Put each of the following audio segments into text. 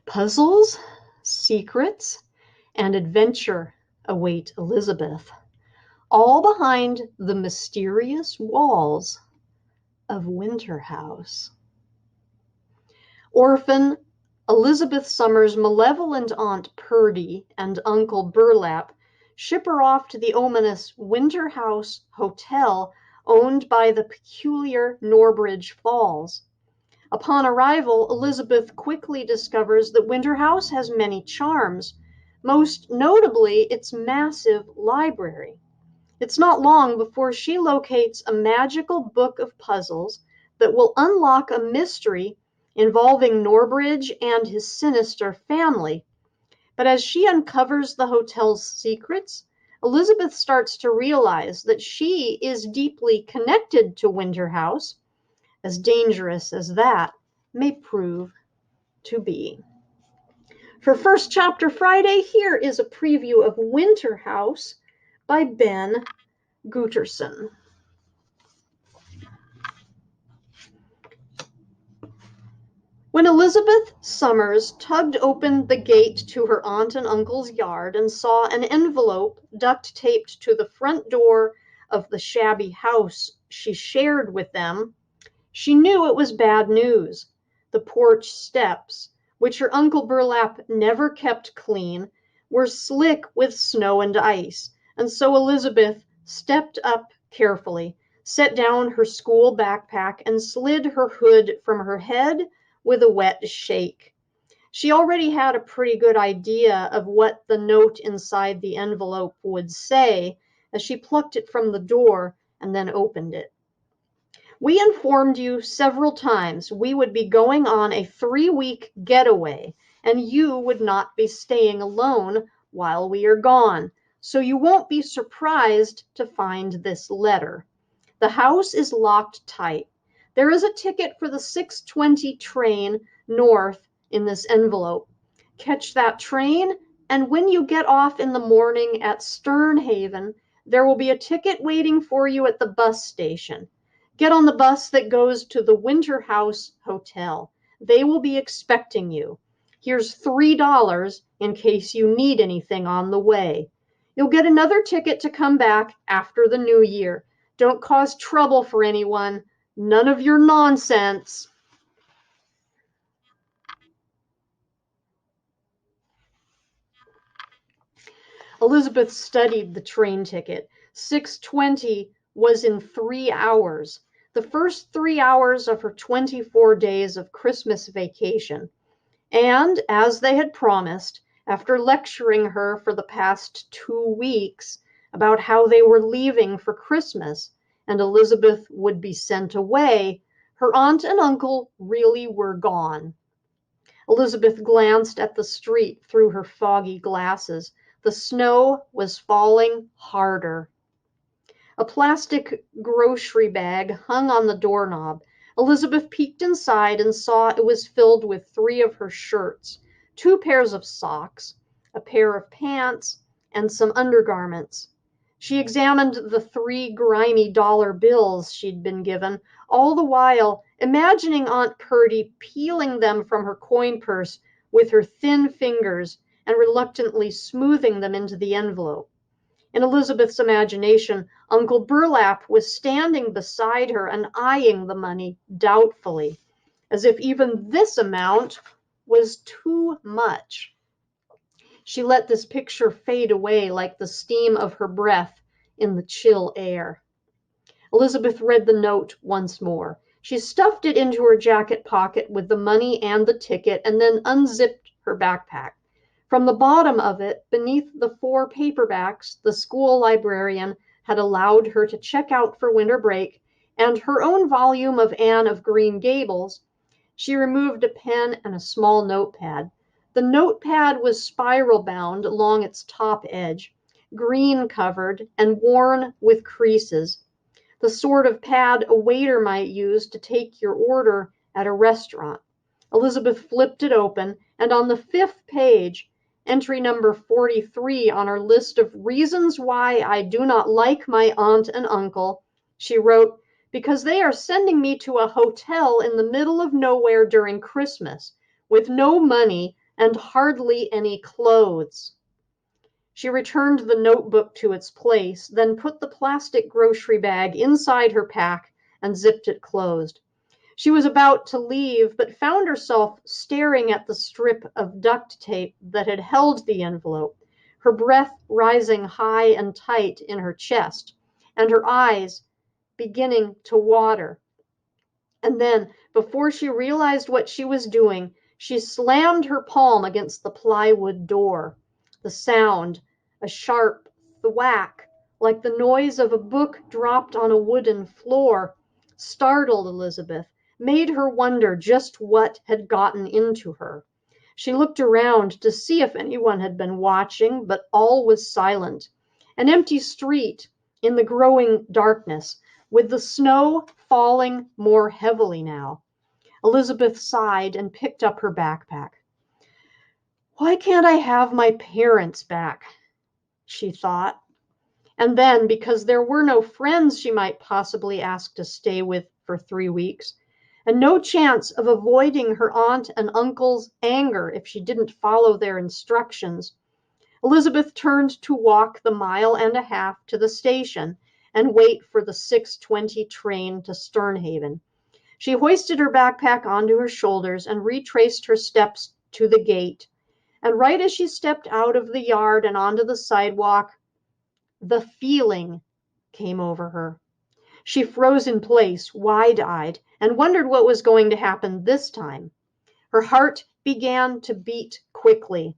Puzzles, secrets, and adventure await Elizabeth, all behind the mysterious walls of Winterhouse. Orphan Elizabeth Somers' malevolent Aunt Purdy and Uncle Burlap ship her off to the ominous Winterhouse Hotel owned by the peculiar Norbridge Falls. Upon arrival, Elizabeth quickly discovers that Winterhouse has many charms, most notably its massive library. It's not long before she locates a magical book of puzzles that will unlock a mystery involving Norbridge and his sinister family. But as she uncovers the hotel's secrets, Elizabeth starts to realize that she is deeply connected to Winterhouse, as dangerous as that may prove to be. For First Chapter Friday, here is a preview of Winterhouse by Ben Guterson. When Elizabeth Somers tugged open the gate to her aunt and uncle's yard and saw an envelope duct-taped to the front door of the shabby house she shared with them, she knew it was bad news. The porch steps, which her Uncle Burlap never kept clean, were slick with snow and ice, and so Elizabeth stepped up carefully, set down her school backpack, and slid her hood from her head with a wet shake. She already had a pretty good idea of what the note inside the envelope would say as she plucked it from the door and then opened it. We informed you several times we would be going on a 3-week getaway, and you would not be staying alone while we are gone, so you won't be surprised to find this letter. The house is locked tight. There is a ticket for the 6:20 train north in this envelope. Catch that train, and when you get off in the morning at Sternhaven, there will be a ticket waiting for you at the bus station. Get on the bus that goes to the Winterhouse Hotel. They will be expecting you. Here's $3 in case you need anything on the way. You'll get another ticket to come back after the new year. Don't cause trouble for anyone. None of your nonsense. Elizabeth studied the train ticket. 6:20 was in 3 hours. The first 3 hours of her 24 days of Christmas vacation. And, as they had promised, after lecturing her for the past 2 weeks about how they were leaving for Christmas and Elizabeth would be sent away, her aunt and uncle really were gone. Elizabeth glanced at the street through her foggy glasses. The snow was falling harder. A plastic grocery bag hung on the doorknob. Elizabeth peeked inside and saw it was filled with 3 of her shirts, 2 pairs of socks, a pair of pants, and some undergarments. She examined the 3 grimy dollar bills she'd been given, all the while imagining Aunt Purdy peeling them from her coin purse with her thin fingers and reluctantly smoothing them into the envelope. In Elizabeth's imagination, Uncle Burlap was standing beside her and eyeing the money doubtfully, as if even this amount was too much. She let this picture fade away like the steam of her breath in the chill air. Elizabeth read the note once more. She stuffed it into her jacket pocket with the money and the ticket and then unzipped her backpack. From the bottom of it, beneath the 4 paperbacks the school librarian had allowed her to check out for winter break, and her own volume of Anne of Green Gables, she removed a pen and a small notepad. The notepad was spiral bound along its top edge, green covered and worn with creases, the sort of pad a waiter might use to take your order at a restaurant. Elizabeth flipped it open, and on the 5th page, entry number 43 on our list of reasons why I do not like my aunt and uncle, she wrote, "Because they are sending me to a hotel in the middle of nowhere during Christmas, with no money, and hardly any clothes. She returned the notebook to its place, then put the plastic grocery bag inside her pack and zipped it closed. She was about to leave, but found herself staring at the strip of duct tape that had held the envelope, her breath rising high and tight in her chest, and her eyes beginning to water. And then, before she realized what she was doing, she slammed her palm against the plywood door. The sound, a sharp thwack, like the noise of a book dropped on a wooden floor, startled Elizabeth, made her wonder just what had gotten into her. She looked around to see if anyone had been watching, but all was silent. An empty street in the growing darkness, with the snow falling more heavily now. Elizabeth sighed and picked up her backpack. Why can't I have my parents back? She thought. And then, because there were no friends she might possibly ask to stay with for 3 weeks, and no chance of avoiding her aunt and uncle's anger if she didn't follow their instructions, Elizabeth turned to walk the mile and a half to the station and wait for the 6:20 train to Sternhaven. She hoisted her backpack onto her shoulders and retraced her steps to the gate. And right as she stepped out of the yard and onto the sidewalk, the feeling came over her. She froze in place, wide-eyed, and wondered what was going to happen this time. Her heart began to beat quickly.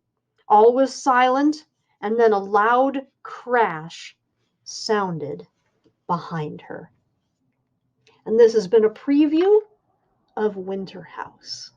All was silent, and then a loud crash sounded behind her. And this has been a preview of Winterhouse.